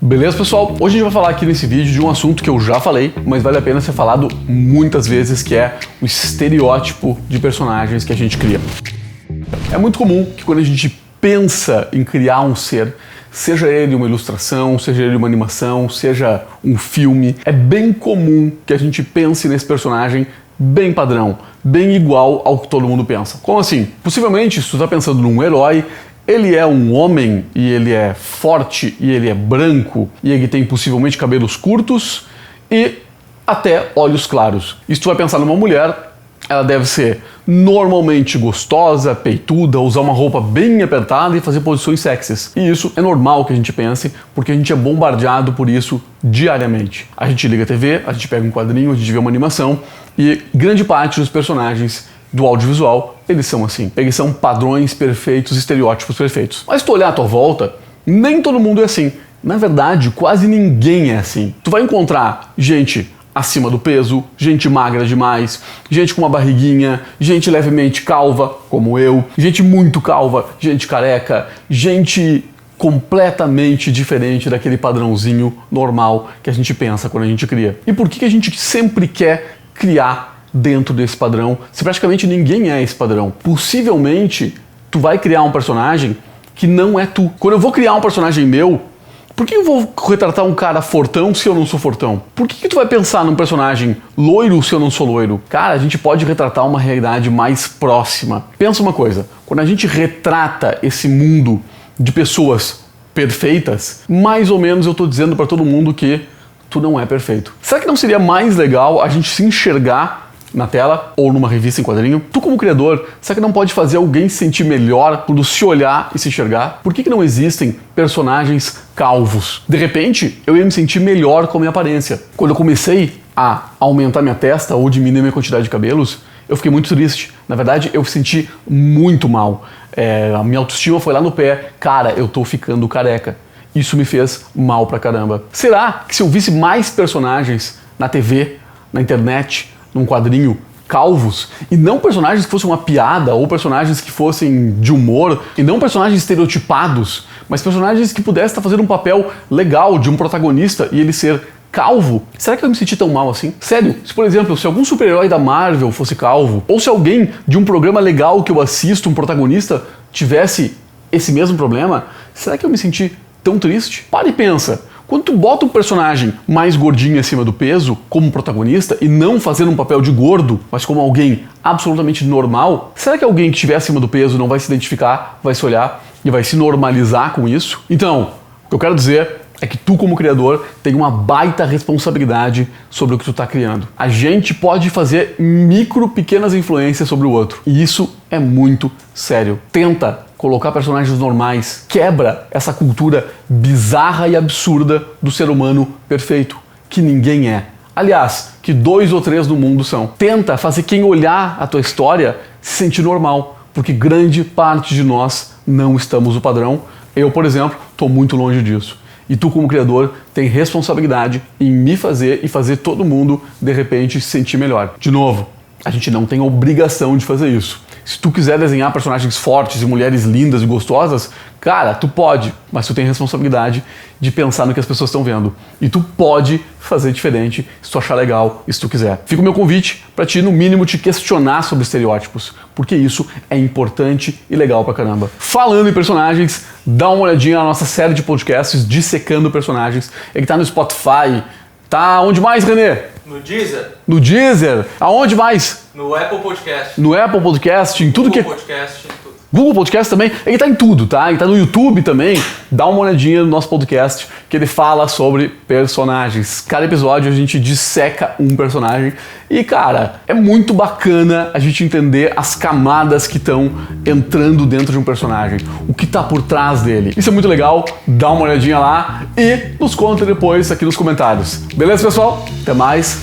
Beleza, pessoal? Hoje a gente vai falar aqui nesse vídeo de um assunto que eu já falei, mas vale a pena ser falado muitas vezes, que é o estereótipo de personagens que a gente cria. É muito comum que quando a gente pensa em criar um ser, seja ele uma ilustração, seja ele uma animação, seja um filme, é bem comum que a gente pense nesse personagem bem padrão, bem igual ao que todo mundo pensa. Como assim? Possivelmente, se tu está pensando num herói, ele é um homem e ele é forte e ele é branco e ele tem possivelmente cabelos curtos e até olhos claros. E se tu vai pensar numa mulher, ela deve ser normalmente gostosa, peituda, usar uma roupa bem apertada e fazer posições sexys. E isso é normal que a gente pense, porque a gente é bombardeado por isso diariamente. A gente liga a TV, a gente pega um quadrinho, a gente vê uma animação e grande parte dos personagens do audiovisual, eles são assim. Eles são padrões perfeitos, estereótipos perfeitos. Mas se tu olhar à tua volta, nem todo mundo é assim. Na verdade, quase ninguém é assim. Tu vai encontrar gente acima do peso, gente magra demais, gente com uma barriguinha, gente levemente calva, como eu, gente muito calva, gente careca, gente completamente diferente daquele padrãozinho normal que a gente pensa quando a gente cria. E por que a gente sempre quer criar dentro desse padrão, se praticamente ninguém é esse padrão? Possivelmente, tu vai criar um personagem que não é tu. Quando eu vou criar um personagem meu, por que eu vou retratar um cara fortão se eu não sou fortão? Por que tu vai pensar num personagem loiro se eu não sou loiro? Cara, a gente pode retratar uma realidade mais próxima. Pensa uma coisa, quando a gente retrata esse mundo de pessoas perfeitas, mais ou menos eu tô dizendo pra todo mundo que tu não é perfeito. Será que não seria mais legal a gente se enxergar na tela ou numa revista em quadrinho? Tu como criador, será que não pode fazer alguém se sentir melhor quando se olhar e se enxergar? Por que não existem personagens calvos? De repente, eu ia me sentir melhor com a minha aparência. Quando eu comecei a aumentar minha testa ou diminuir minha quantidade de cabelos, eu fiquei muito triste. Na verdade, eu me senti muito mal. A minha autoestima foi lá no pé. Cara, eu tô ficando careca. Isso me fez mal pra caramba. Será que se eu visse mais personagens na TV, na internet, num quadrinho, calvos, e não personagens que fossem uma piada, ou personagens que fossem de humor, e não personagens estereotipados, mas personagens que pudessem estar fazendo um papel legal de um protagonista e ele ser calvo, será que eu me senti tão mal assim? Sério, se por exemplo, se algum super-herói da Marvel fosse calvo, ou se alguém de um programa legal que eu assisto, um protagonista, tivesse esse mesmo problema, será que eu me senti tão triste? Para e pensa. Quando tu bota um personagem mais gordinho acima do peso como protagonista e não fazendo um papel de gordo, mas como alguém absolutamente normal, será que alguém que estiver acima do peso não vai se identificar, vai se olhar e vai se normalizar com isso? Então, o que eu quero dizer é que tu como criador tem uma baita responsabilidade sobre o que tu está criando. A gente pode fazer pequenas influências sobre o outro. E isso é muito sério. Tenta colocar personagens normais, quebra essa cultura bizarra e absurda do ser humano perfeito, que ninguém é. Aliás, que 2 ou 3 no mundo são. Tenta fazer quem olhar a tua história se sentir normal, porque grande parte de nós não estamos no padrão. Eu, por exemplo, estou muito longe disso. E tu, como criador, tem responsabilidade em me fazer e fazer todo mundo, de repente, se sentir melhor. De novo, a gente não tem obrigação de fazer isso. Se tu quiser desenhar personagens fortes e mulheres lindas e gostosas, cara, tu pode, mas tu tem responsabilidade de pensar no que as pessoas estão vendo. E tu pode fazer diferente se tu achar legal e se tu quiser. Fica o meu convite para ti, no mínimo, te questionar sobre estereótipos, porque isso é importante e legal pra caramba. Falando em personagens, dá uma olhadinha na nossa série de podcasts Dissecando Personagens. Ele tá no Spotify. Tá onde mais, Renê? No Deezer. No Deezer? Aonde mais? No Apple Podcast. No Apple Podcast, em tudo Google que... Podcast, em tudo. Google Podcast também, ele tá em tudo, tá? Ele tá no YouTube também. Dá uma olhadinha no nosso podcast, que ele fala sobre personagens. Cada episódio a gente disseca um personagem e, cara, é muito bacana a gente entender as camadas que estão entrando dentro de um personagem, o que tá por trás dele. Isso é muito legal, dá uma olhadinha lá e nos conta depois aqui nos comentários. Beleza, pessoal? Até mais!